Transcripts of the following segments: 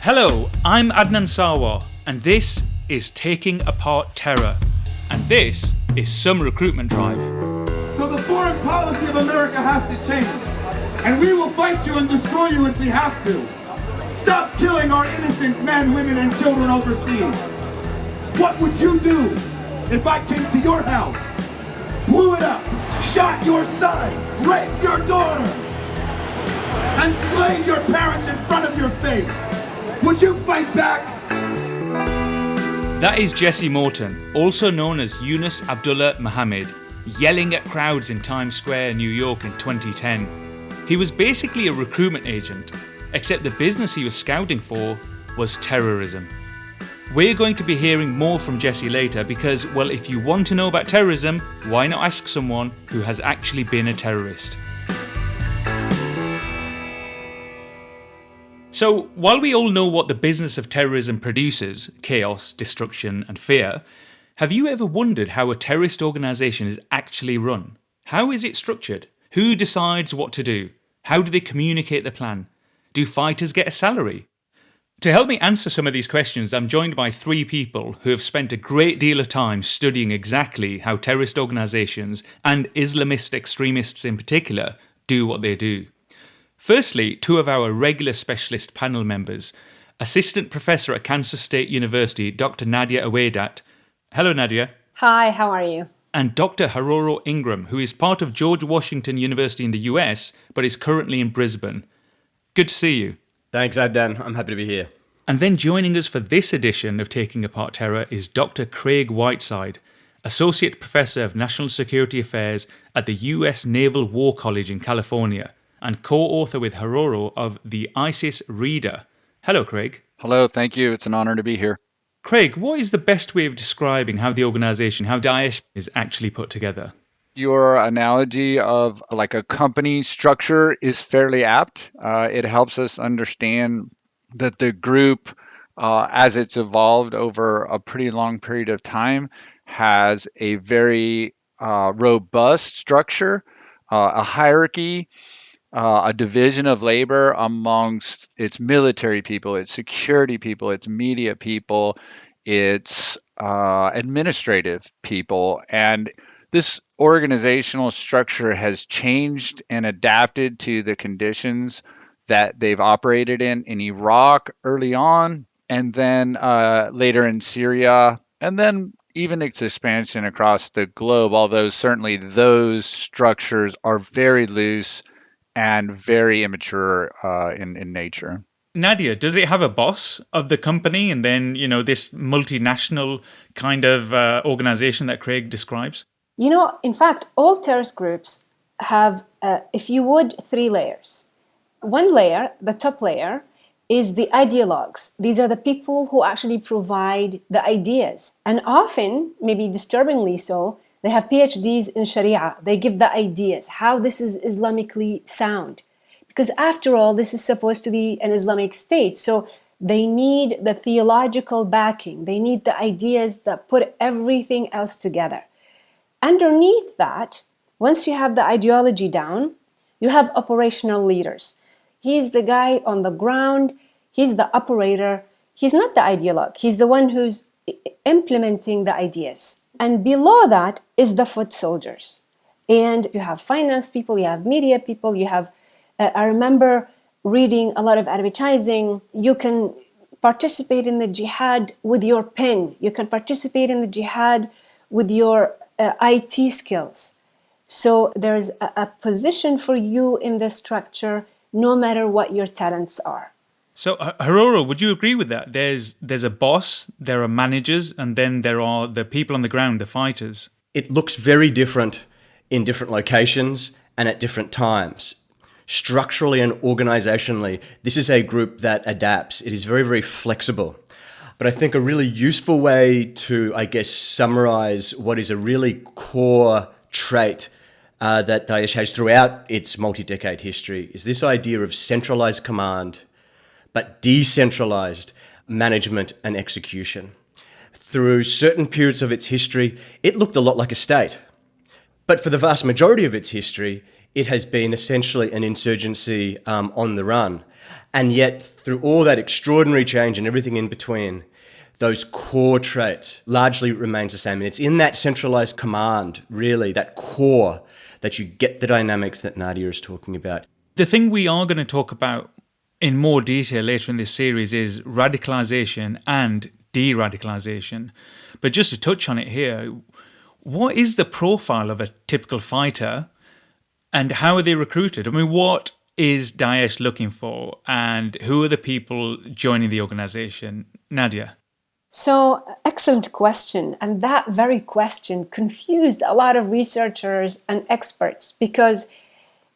Hello, I'm Adnan Sarwar, and this is Taking Apart Terror. And this is some recruitment drive. So the foreign policy of America has to change. And we will fight you and destroy you if we have to. Stop killing our innocent men, women, and children overseas. What would you do if I came to your house, blew it up, shot your son, raped your daughter, and slayed your parents in front of your face? Would you fight back? That is Jesse Morton, also known as Yunus Abdullah Mohammed, yelling at crowds in Times Square, New York in 2010. He was basically a recruitment agent, except the business he was scouting for was terrorism. We're going to be hearing more from Jesse later because, well, if you want to know about terrorism, why not ask someone who has actually been a terrorist? So, while we all know what the business of terrorism produces, chaos, destruction and fear, have you ever wondered how a terrorist organisation is actually run? How is it structured? Who decides what to do? How do they communicate the plan? Do fighters get a salary? To help me answer some of these questions, I'm joined by three people who have spent a great deal of time studying exactly how terrorist organisations, and Islamist extremists in particular, do what they do. Firstly, two of our regular specialist panel members, Assistant Professor at Kansas State University, Dr. Nadia Awedat. Hello, Nadia. Hi, how are you? And Dr. Haroro Ingram, who is part of George Washington University in the US, but is currently in Brisbane. Good to see you. Thanks, Adnan. I'm happy to be here. And then joining us for this edition of Taking Apart Terror is Dr. Craig Whiteside, Associate Professor of National Security Affairs at the US Naval War College in California, and co-author with Haroro of The ISIS Reader. Hello, Craig. Hello, thank you. It's an honor to be here. Craig, what is the best way of describing how the organisation, how Daesh is actually put together? Your analogy of like a company structure is fairly apt. It helps us understand that the group, as it's evolved over a pretty long period of time, has a very robust structure, a hierarchy, a division of labor amongst its military people, its security people, its media people, its administrative people. And this organizational structure has changed and adapted to the conditions that they've operated in Iraq early on, and then later in Syria, and then even its expansion across the globe, although certainly those structures are very loose and very immature in nature. Nadia, does it have a boss of the company and then, this multinational kind of organization that Craig describes? In fact, all terrorist groups have, if you would, three layers. One layer, the top layer, is the ideologues. These are the people who actually provide the ideas. And often, maybe disturbingly so, they have PhDs in Sharia. They give the ideas, how this is Islamically sound. Because after all, this is supposed to be an Islamic state. So they need the theological backing. They need the ideas that put everything else together. Underneath that, once you have the ideology down, you have operational leaders. He's the guy on the ground. He's the operator. He's not the ideologue. He's the one who's implementing the ideas. And below that is the foot soldiers. And you have finance people, you have media people, you have, I remember reading a lot of advertising. You can participate in the jihad with your pen. You can participate in the jihad with your IT skills. So there's a position for you in the structure, no matter what your talents are. So, Haroro, would you agree with that? There's a boss, there are managers, and then there are the people on the ground, the fighters. It looks very different in different locations and at different times. Structurally and organizationally, this is a group that adapts. It is very, very flexible. But I think a really useful way to, summarize what is a really core trait that Daesh has throughout its multi-decade history is this idea of centralized command, but decentralized management and execution. Through certain periods of its history, it looked a lot like a state. But for the vast majority of its history, it has been essentially an insurgency on the run. And yet, through all that extraordinary change and everything in between, those core traits largely remains the same. And it's in that centralized command, really, that core, that you get the dynamics that Nadia is talking about. The thing we are going to talk about in more detail later in this series is radicalization and de-radicalization. But just to touch on it here, what is the profile of a typical fighter and how are they recruited? I mean, what is Daesh looking for and who are the people joining the organization? Nadia? So, excellent question. And that very question confused a lot of researchers and experts because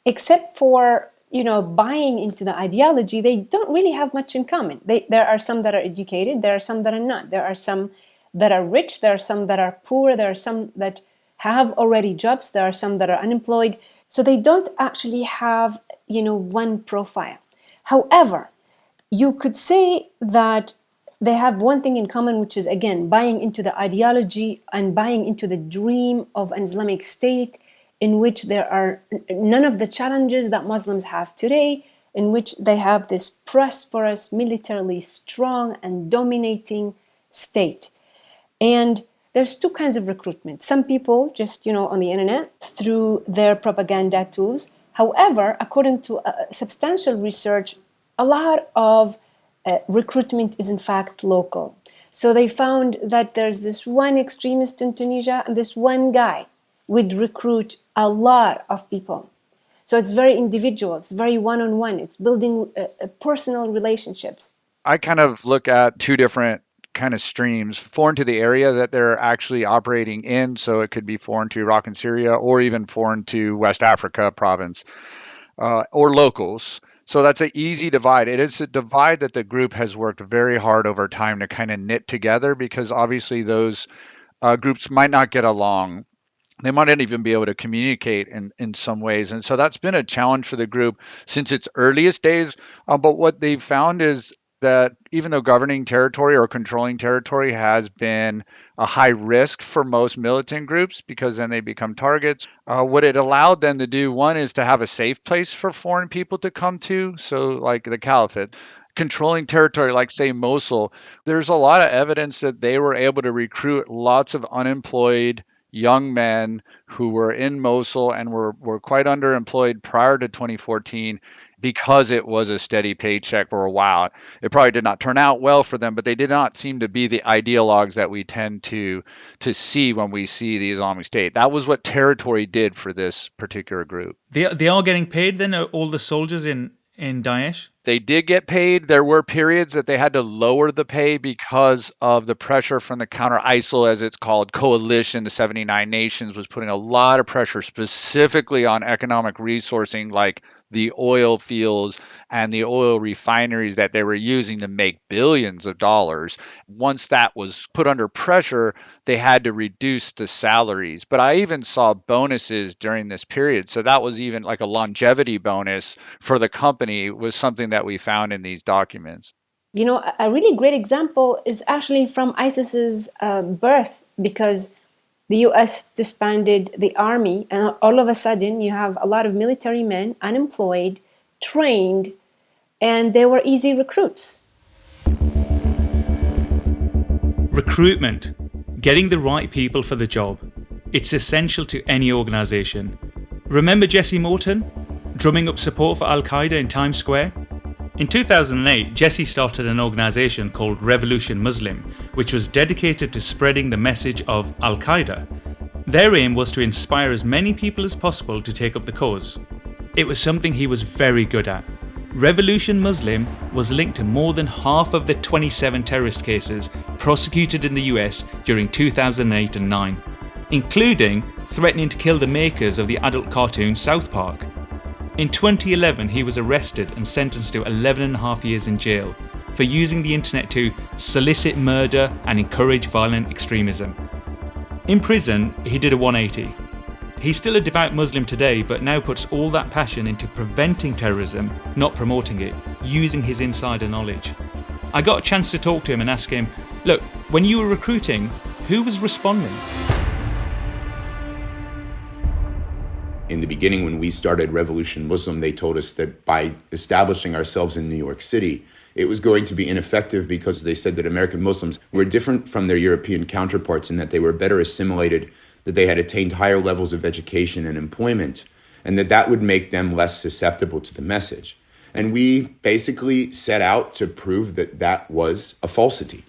except for, buying into the ideology, they don't really have much in common. There are some that are educated, there are some that are not. There are some that are rich, there are some that are poor, there are some that have already jobs, there are some that are unemployed. So they don't actually have, one profile. However, you could say that they have one thing in common, which is, again, buying into the ideology and buying into the dream of an Islamic State in which there are none of the challenges that Muslims have today, in which they have this prosperous, militarily strong and dominating state. And there's two kinds of recruitment. Some people just, on the internet through their propaganda tools. However, according to substantial research, a lot of recruitment is in fact local. So they found that there's this one extremist in Tunisia and this one guy would recruit a lot of people. So it's very individual, it's very one-on-one, it's building personal relationships. I kind of look at two different kind of streams, foreign to the area that they're actually operating in. So it could be foreign to Iraq and Syria, or even foreign to West Africa province, or locals. So that's an easy divide. It is a divide that the group has worked very hard over time to kind of knit together, because obviously those groups might not get along. They might not even be able to communicate in some ways. And so that's been a challenge for the group since its earliest days. But what they've found is that even though governing territory or controlling territory has been a high risk for most militant groups, because then they become targets, what it allowed them to do, one, is to have a safe place for foreign people to come to. So like the Caliphate, controlling territory like, say, Mosul, there's a lot of evidence that they were able to recruit lots of unemployed young men who were in Mosul and were quite underemployed prior to 2014, because it was a steady paycheck for a while. It probably did not turn out well for them, but they did not seem to be the ideologues that we tend to see when we see the Islamic State. That was what territory did for this particular group. They are getting paid then, all the soldiers in Daesh? They did get paid. There were periods that they had to lower the pay because of the pressure from the counter-ISIL, as it's called, coalition. The 79 nations was putting a lot of pressure specifically on economic resourcing, like the oil fields and the oil refineries that they were using to make billions of dollars. Once that was put under pressure, they had to reduce the salaries. But I even saw bonuses during this period. So that was even like a longevity bonus for the company, was something that we found in these documents. A really great example is actually from ISIS's birth, because the US disbanded the army, and all of a sudden you have a lot of military men, unemployed, trained, and they were easy recruits. Recruitment, getting the right people for the job. It's essential to any organisation. Remember Jesse Morton, drumming up support for Al-Qaeda in Times Square? In 2008, Jesse started an organisation called Revolution Muslim, which was dedicated to spreading the message of Al-Qaeda. Their aim was to inspire as many people as possible to take up the cause. It was something he was very good at. Revolution Muslim was linked to more than half of the 27 terrorist cases prosecuted in the US during 2008 and 9, including threatening to kill the makers of the adult cartoon South Park. In 2011, he was arrested and sentenced to 11.5 years in jail for using the internet to solicit murder and encourage violent extremism. In prison, he did a 180. He's still a devout Muslim today, but now puts all that passion into preventing terrorism, not promoting it, using his insider knowledge. I got a chance to talk to him and ask him, look, when you were recruiting, who was responding? In the beginning, when we started Revolution Muslim, they told us that by establishing ourselves in New York City, it was going to be ineffective because they said that American Muslims were different from their European counterparts in that they were better assimilated, that they had attained higher levels of education and employment, and that would make them less susceptible to the message. And we basically set out to prove that was a falsity,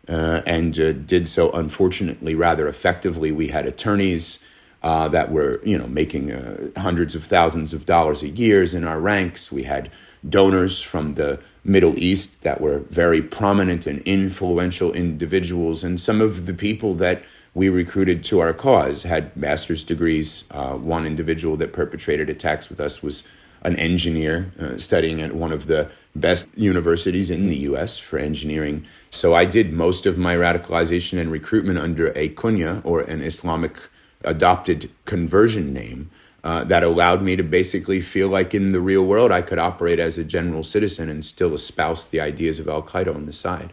and did so, unfortunately, rather effectively. We had attorneys that were, making hundreds of thousands of dollars a year in our ranks. We had donors from the Middle East that were very prominent and influential individuals. And some of the people that we recruited to our cause had master's degrees. One individual that perpetrated attacks with us was an engineer studying at one of the best universities in the US for engineering. So I did most of my radicalization and recruitment under a kunya, or an Islamic adopted conversion name, that allowed me to basically feel like in the real world I could operate as a general citizen and still espouse the ideas of Al-Qaeda on the side.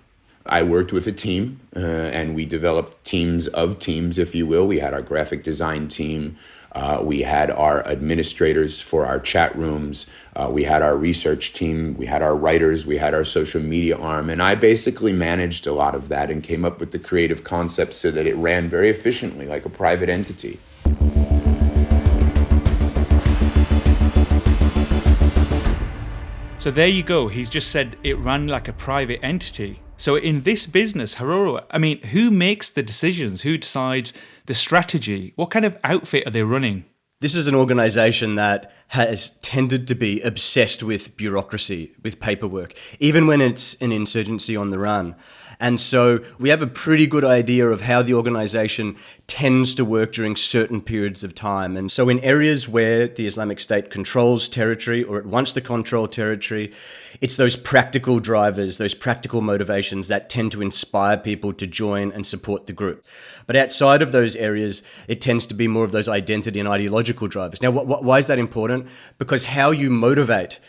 I worked with a team, and we developed teams of teams, if you will. We had our graphic design team. We had our administrators for our chat rooms. We had our research team. We had our writers. We had our social media arm. And I basically managed a lot of that and came up with the creative concepts so that it ran very efficiently like a private entity. So there you go. He's just said it ran like a private entity. So in this business, Haroro, who makes the decisions? Who decides the strategy? What kind of outfit are they running? This is an organization that has tended to be obsessed with bureaucracy, with paperwork, even when it's an insurgency on the run. And so we have a pretty good idea of how the organization tends to work during certain periods of time. And so in areas where the Islamic State controls territory, or it wants to control territory, it's those practical drivers, those practical motivations that tend to inspire people to join and support the group. But outside of those areas, it tends to be more of those identity and ideological drivers. Now, why is that important? Because how you motivate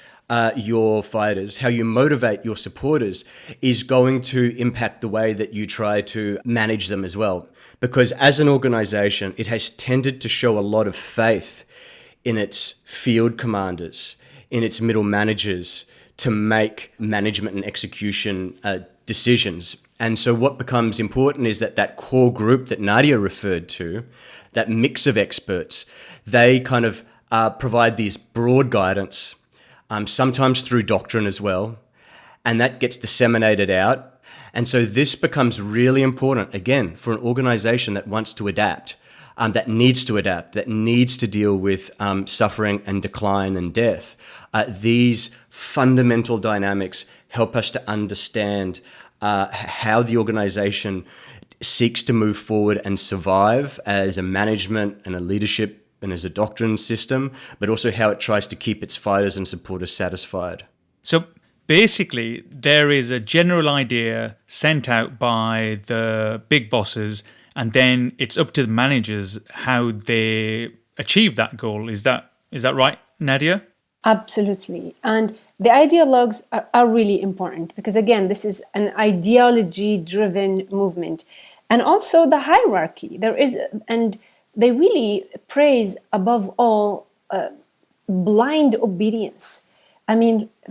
your fighters, how you motivate your supporters is going to impact the way that you try to manage them as well. Because as an organization, it has tended to show a lot of faith in its field commanders, in its middle managers, to make management and execution decisions. And so what becomes important is that core group that Nadia referred to, that mix of experts, they kind of provide these broad guidance, sometimes through doctrine as well, and that gets disseminated out. And so this becomes really important, again, for an organization that wants to adapt, that needs to deal with suffering and decline and death. These fundamental dynamics help us to understand how the organization seeks to move forward and survive as a management and a leadership and as a doctrine system, but also how it tries to keep its fighters and supporters satisfied. So basically, there is a general idea sent out by the big bosses, and then it's up to the managers how they achieve that goal. Is that right, Nadia? Absolutely. And the ideologues are really important because, again, this is an ideology-driven movement. And also the hierarchy. They really praise, above all, blind obedience.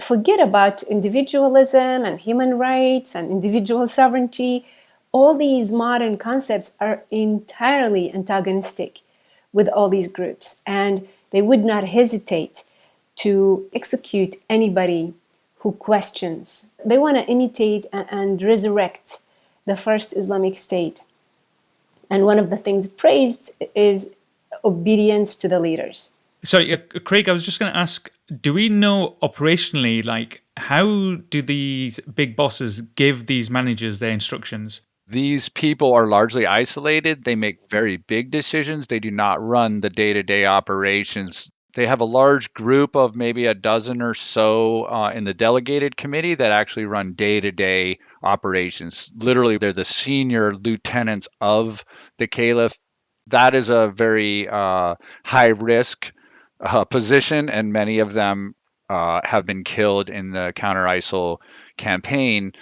Forget about individualism and human rights and individual sovereignty. All these modern concepts are entirely antagonistic with all these groups, and they would not hesitate to execute anybody who questions. They want to imitate and resurrect the first Islamic State. And one of the things praised is obedience to the leaders. Sorry, Craig, I was just going to ask, do we know operationally, how do these big bosses give these managers their instructions? These people are largely isolated. They make very big decisions. They do not run the day-to-day operations. They have a large group of maybe a dozen or so in the delegated committee that actually run day-to-day operations. Literally, they're the senior lieutenants of the caliph. That is a very high-risk position, and many of them have been killed in the counter-ISIL campaign.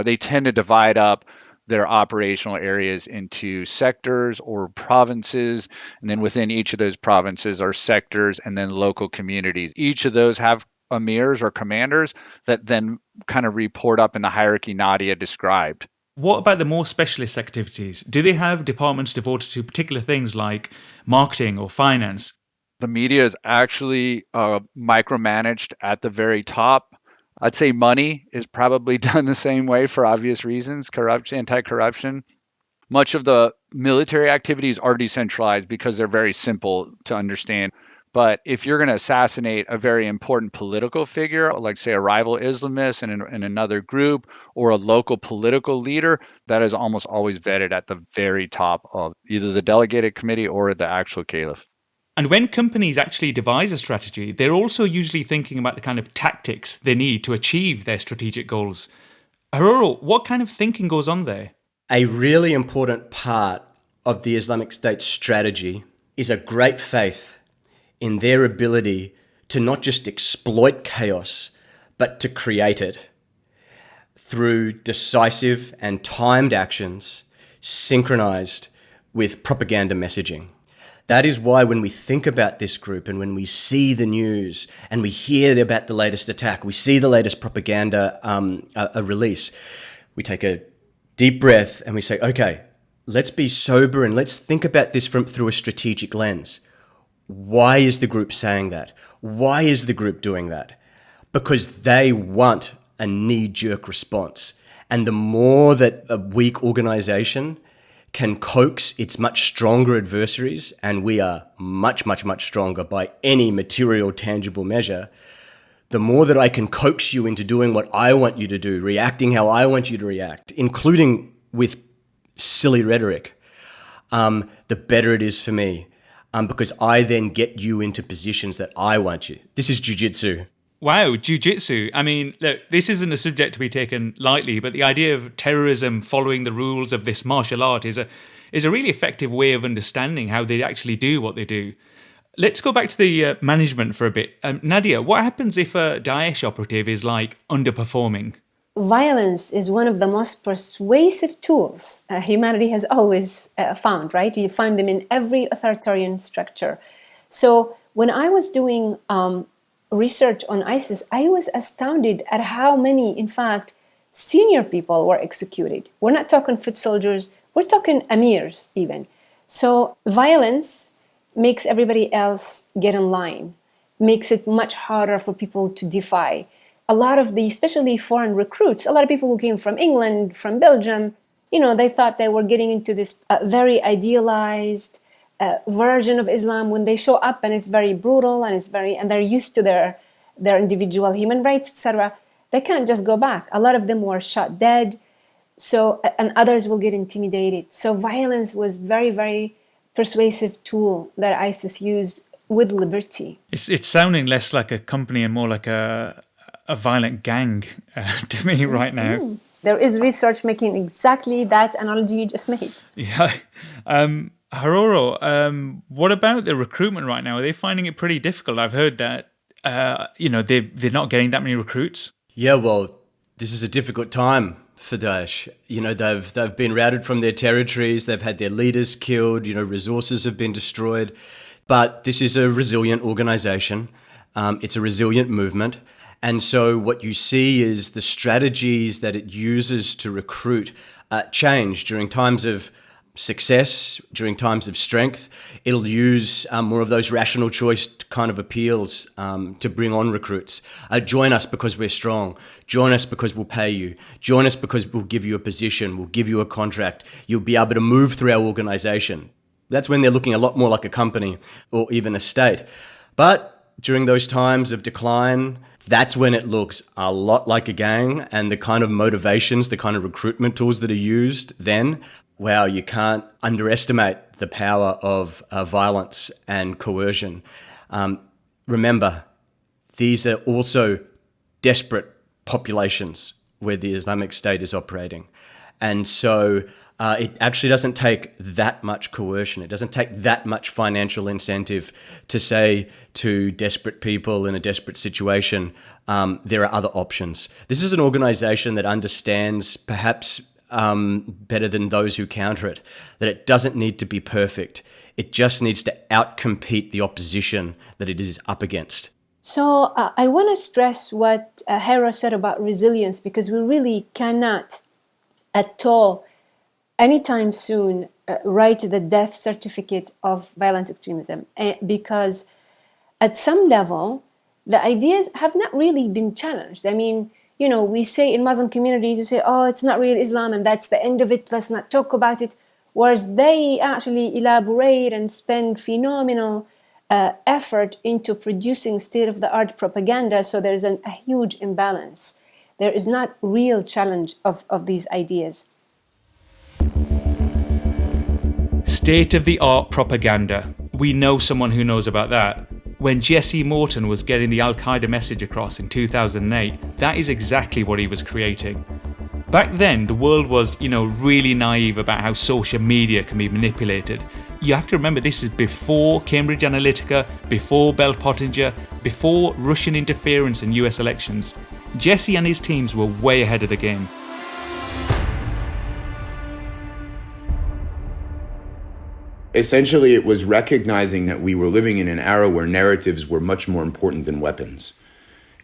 They tend to divide up their operational areas into sectors or provinces. And then within each of those provinces are sectors and then local communities. Each of those have emirs or commanders that then kind of report up in the hierarchy Nadia described. What about the more specialist activities? Do they have departments devoted to particular things like marketing or finance? The media is actually micromanaged at the very top. I'd say money is probably done the same way for obvious reasons, corruption, anti-corruption. Much of the military activities are decentralized because they're very simple to understand. But if you're going to assassinate a very important political figure, like say a rival Islamist in another group, or a local political leader, that is almost always vetted at the very top of either the delegated committee or the actual caliph. And when companies actually devise a strategy, they're also usually thinking about the kind of tactics they need to achieve their strategic goals. Haroro, what kind of thinking goes on there? A really important part of the Islamic State's strategy is a great faith in their ability to not just exploit chaos, but to create it through decisive and timed actions synchronized with propaganda messaging. That is why when we think about this group and when we see the news and we hear about the latest attack, we see the latest propaganda release, we take a deep breath and we say, okay, let's be sober and let's think about this through a strategic lens. Why is the group saying that? Why is the group doing that? Because they want a knee-jerk response. And the more that a weak organization can coax its much stronger adversaries, and we are much, much, much stronger by any material, tangible measure, the more that I can coax you into doing what I want you to do, reacting how I want you to react, including with silly rhetoric, the better it is for me. Because I then get you into positions that I want you. This is jiu-jitsu. Wow, jiu-jitsu. I mean, look, this isn't a subject to be taken lightly, but the idea of terrorism following the rules of this martial art is a really effective way of understanding how they actually do what they do. Let's go back to the management for a bit. Nadia, what happens if a Daesh operative is underperforming? Violence is one of the most persuasive tools humanity has always found, right? You find them in every authoritarian structure. So when I was doing research on ISIS, I was astounded at how many, in fact, senior people were executed. We're not talking foot soldiers, we're talking emirs even. So violence makes everybody else get in line, makes it much harder for people to defy. A lot of the, especially foreign recruits, a lot of people who came from England, from Belgium, they thought they were getting into this very idealized version of Islam. When they show up and it's very brutal and they're used to their individual human rights, etc., they can't just go back. A lot of them were shot dead, and others will get intimidated. So violence was very, very persuasive tool that ISIS used with liberty. It's sounding less like a company and more like a violent gang to me right now. There is research making exactly that analogy you just made. Yeah. Haroro, what about the recruitment right now? Are they finding it pretty difficult? I've heard that, they're not getting that many recruits. Yeah, well, this is a difficult time for Daesh. They've been routed from their territories. They've had their leaders killed. Resources have been destroyed. But this is a resilient organization. It's a resilient movement. And so what you see is the strategies that it uses to recruit change during times of success, during times of strength. It'll use more of those rational choice kind of appeals to bring on recruits. Join us because we're strong. Join us because we'll pay you. Join us because we'll give you a position. We'll give you a contract. You'll be able to move through our organization. That's when they're looking a lot more like a company or even a state. But during those times of decline, that's when it looks a lot like a gang, and the kind of motivations, the kind of recruitment tools that are used then, wow, you can't underestimate the power of violence and coercion. Remember, these are also desperate populations where the Islamic State is operating. And so it actually doesn't take that much coercion. It doesn't take that much financial incentive to say to desperate people in a desperate situation, there are other options. This is an organization that understands perhaps better than those who counter it, that it doesn't need to be perfect. It just needs to outcompete the opposition that it is up against. So I want to stress what Hera said about resilience, because we really cannot at all anytime soon write the death certificate of violent extremism, because at some level the ideas have not really been challenged. I mean, you know, we say in Muslim communities, we say, oh, it's not real Islam and that's the end of it, let's not talk about it. Whereas they actually elaborate and spend phenomenal effort into producing state-of-the-art propaganda. So there's a huge imbalance. There is not real challenge of these ideas. State-of-the-art propaganda. We know someone who knows about that. When Jesse Morton was getting the Al-Qaeda message across in 2008, that is exactly what he was creating. Back then, the world was, really naive about how social media can be manipulated. You have to remember, this is before Cambridge Analytica, before Bell Pottinger, before Russian interference in US elections. Jesse and his teams were way ahead of the game. Essentially, it was recognizing that we were living in an era where narratives were much more important than weapons.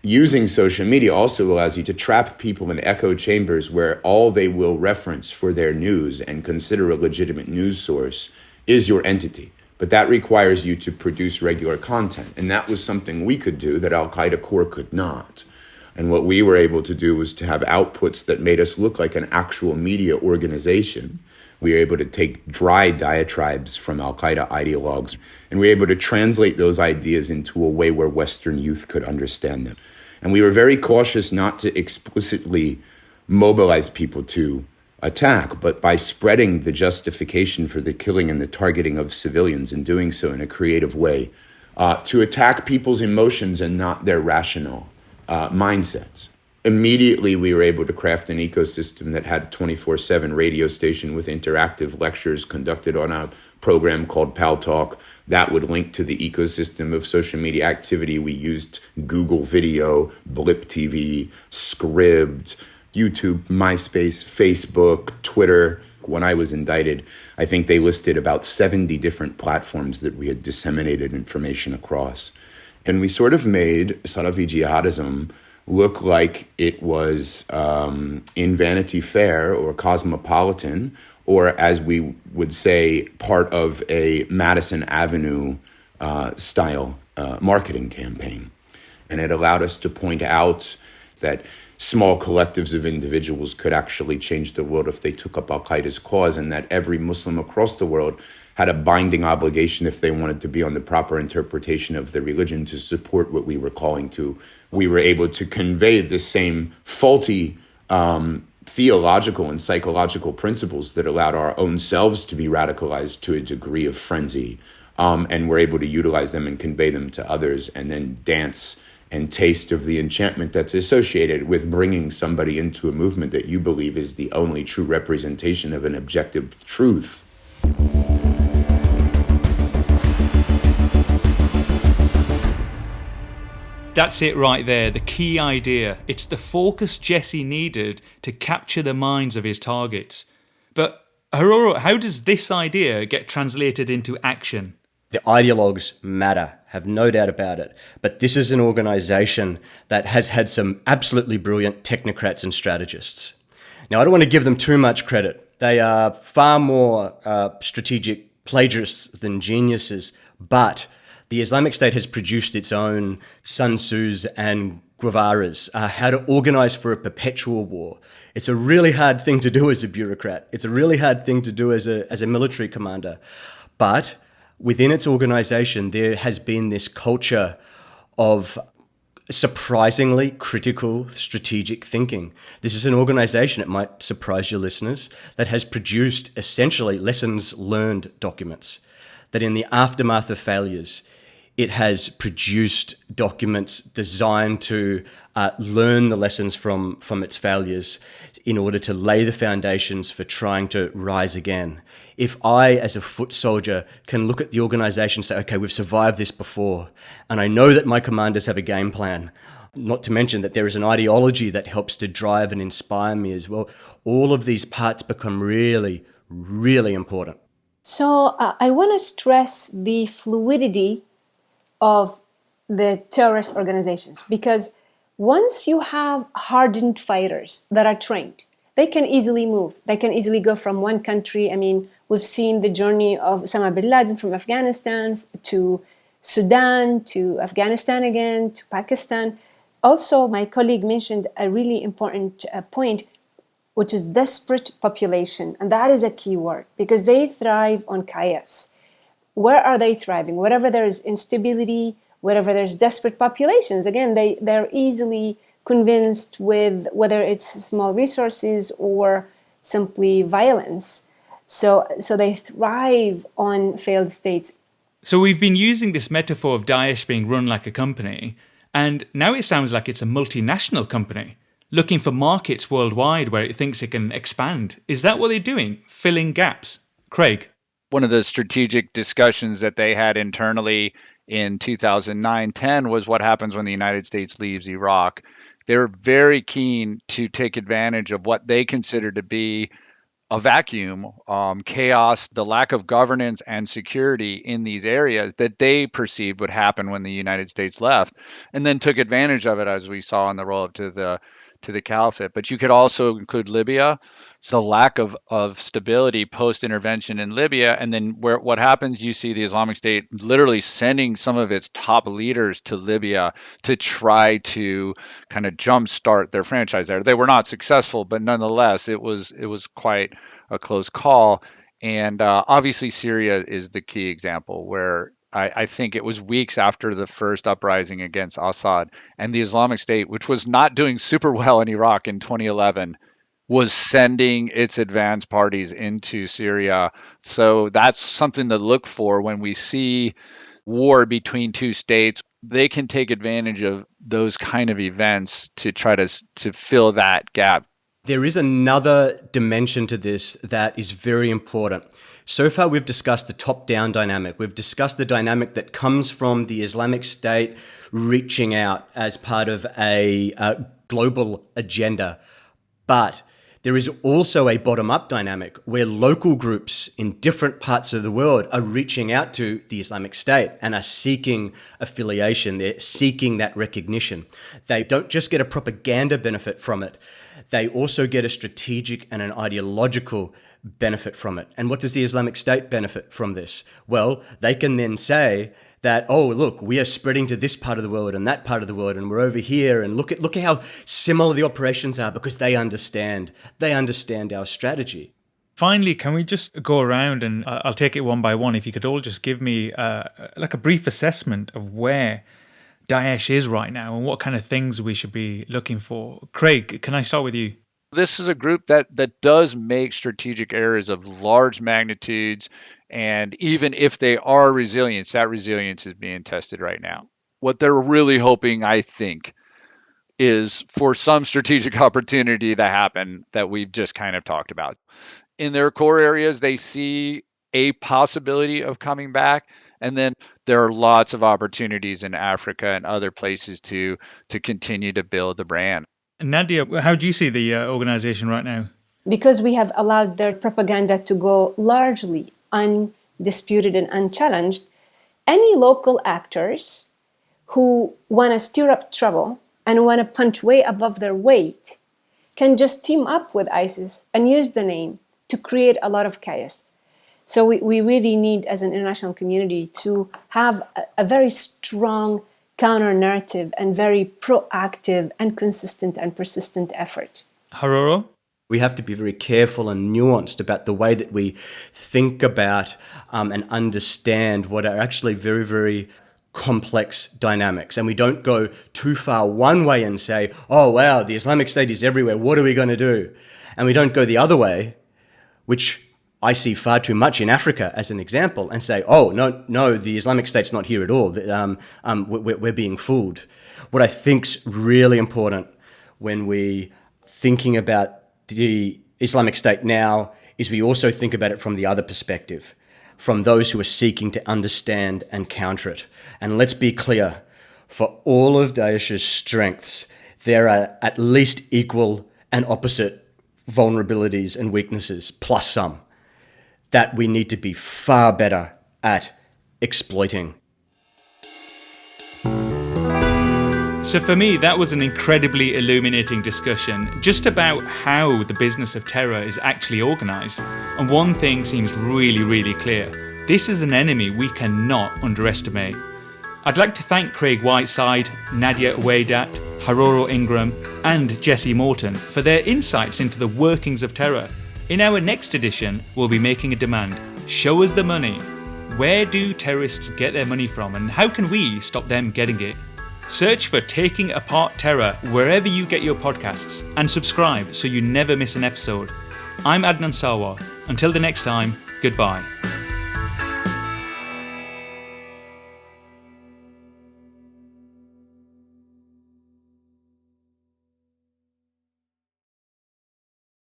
Using social media also allows you to trap people in echo chambers where all they will reference for their news and consider a legitimate news source is your entity. But that requires you to produce regular content. And that was something we could do that Al-Qaeda core could not. And what we were able to do was to have outputs that made us look like an actual media organization. We were able to take dry diatribes from Al-Qaeda ideologues, and we were able to translate those ideas into a way where Western youth could understand them. And we were very cautious not to explicitly mobilize people to attack, but by spreading the justification for the killing and the targeting of civilians and doing so in a creative way, to attack people's emotions and not their rational mindsets. Immediately, we were able to craft an ecosystem that had a 24/7 radio station with interactive lectures conducted on a program called Pal Talk that would link to the ecosystem of social media activity. We used Google Video, Blip TV, Scribd, YouTube, MySpace, Facebook, Twitter. When I was indicted, I think they listed about 70 different platforms that we had disseminated information across. And we sort of made Salafi jihadism look like it was in Vanity Fair or Cosmopolitan, or as we would say, part of a Madison Avenue style marketing campaign. And it allowed us to point out that small collectives of individuals could actually change the world if they took up Al-Qaeda's cause, and that every Muslim across the world had a binding obligation, if they wanted to be on the proper interpretation of the religion, to support what we were calling to. We were able to convey the same faulty theological and psychological principles that allowed our own selves to be radicalized to a degree of frenzy, and we're able to utilize them and convey them to others, and then dance and taste of the enchantment that's associated with bringing somebody into a movement that you believe is the only true representation of an objective truth. That's it right there, the key idea. It's the focus Jesse needed to capture the minds of his targets. But Haroro, how does this idea get translated into action? The ideologues matter, have no doubt about it. But this is an organization that has had some absolutely brilliant technocrats and strategists. Now, I don't want to give them too much credit. They are far more strategic plagiarists than geniuses, but the Islamic State has produced its own Sun Tzus and Guevaras, how to organize for a perpetual war. It's a really hard thing to do as a bureaucrat. It's a really hard thing to do as a military commander. But within its organization, there has been this culture of surprisingly critical strategic thinking. This is an organization, it might surprise your listeners, that has produced essentially lessons learned documents. That in the aftermath of failures, it has produced documents designed to learn the lessons from its failures in order to lay the foundations for trying to rise again. If I, as a foot soldier, can look at the organization and say, okay, we've survived this before, and I know that my commanders have a game plan, Not to mention that there is an ideology that helps to drive and inspire me as well. All of these parts become really, really important. So I want to stress the fluidity of the terrorist organizations, because once you have hardened fighters that are trained, they can easily move. They can easily go from one country. I mean, we've seen the journey of Osama bin Laden from Afghanistan to Sudan, to Afghanistan again, to Pakistan. Also, my colleague mentioned a really important point, which is desperate population. And that is a key word, because they thrive on chaos. Where are they thriving? Wherever there's instability, wherever there's desperate populations, again, they're easily convinced with whether it's small resources or simply violence. So they thrive on failed states. So we've been using this metaphor of Daesh being run like a company, and now it sounds like it's a multinational company, looking for markets worldwide where it thinks it can expand. Is that what they're doing? Filling gaps? Craig? One of the strategic discussions that they had internally in 2009-10 was what happens when the United States leaves Iraq. They're very keen to take advantage of what they consider to be a vacuum, chaos, the lack of governance and security in these areas that they perceived would happen when the United States left, and then took advantage of it, as we saw in the roll-up to the caliphate. But you could also include Libya. So lack of stability post-intervention in Libya, and then what happens, you see the Islamic State literally sending some of its top leaders to Libya to try to kind of jumpstart their franchise there. They were not successful, but nonetheless, it was quite a close call. And obviously, Syria is the key example where I think it was weeks after the first uprising against Assad, and the Islamic State, which was not doing super well in Iraq in 2011, was sending its advanced parties into Syria. So that's something to look for when we see war between two states. They can take advantage of those kind of events to try to fill that gap. There is another dimension to this that is very important. So far, we've discussed the top-down dynamic. We've discussed the dynamic that comes from the Islamic State reaching out as part of a global agenda. But there is also a bottom-up dynamic where local groups in different parts of the world are reaching out to the Islamic State and are seeking affiliation. They're seeking that recognition. They don't just get a propaganda benefit from it. They also get a strategic and an ideological benefit from it. And what does the Islamic State benefit from this? Well, they can then say that, oh, look, we are spreading to this part of the world and that part of the world, and we're over here, and look at how similar the operations are, because they understand our strategy. Finally, can we just go around, and I'll take it one by one. If you could all just give me like a brief assessment of where Daesh is right now and what kind of things we should be looking for. Craig, can I start with you? This is a group that does make strategic errors of large magnitudes, and even if they are resilient, that resilience is being tested right now. What they're really hoping, I think, is for some strategic opportunity to happen that we've just kind of talked about. In their core areas, they see a possibility of coming back, and then there are lots of opportunities in Africa and other places to continue to build the brand. Nadia, how do you see the organization right now? Because we have allowed their propaganda to go largely undisputed and unchallenged, any local actors who want to stir up trouble and want to punch way above their weight can just team up with ISIS and use the name to create a lot of chaos. So we really need, as an international community, to have a very strong counter-narrative and very proactive and consistent and persistent effort. Haroro? We have to be very careful and nuanced about the way that we think about and understand what are actually very, very complex dynamics. And we don't go too far one way and say, oh, wow, the Islamic State is everywhere. What are we going to do? And we don't go the other way, which I see far too much in Africa as an example, and say, oh, no, the Islamic State's not here at all. We're being fooled. What I think's really important when we thinking about the Islamic State now is we also think about it from the other perspective, from those who are seeking to understand and counter it. And let's be clear, For all of Daesh's strengths, there are at least equal and opposite vulnerabilities and weaknesses, plus some, that we need to be far better at exploiting. So for me, that was an incredibly illuminating discussion just about how the business of terror is actually organised. And one thing seems really, really clear. This is an enemy we cannot underestimate. I'd like to thank Craig Whiteside, Nadia Wadat, Haroro Ingram, and Jesse Morton for their insights into the workings of terror. In our next edition, we'll be making a demand. Show us the money. Where do terrorists get their money from, and how can we stop them getting it? Search for Taking Apart Terror wherever you get your podcasts and subscribe so you never miss an episode. I'm Adnan Sarwar. Until the next time, goodbye.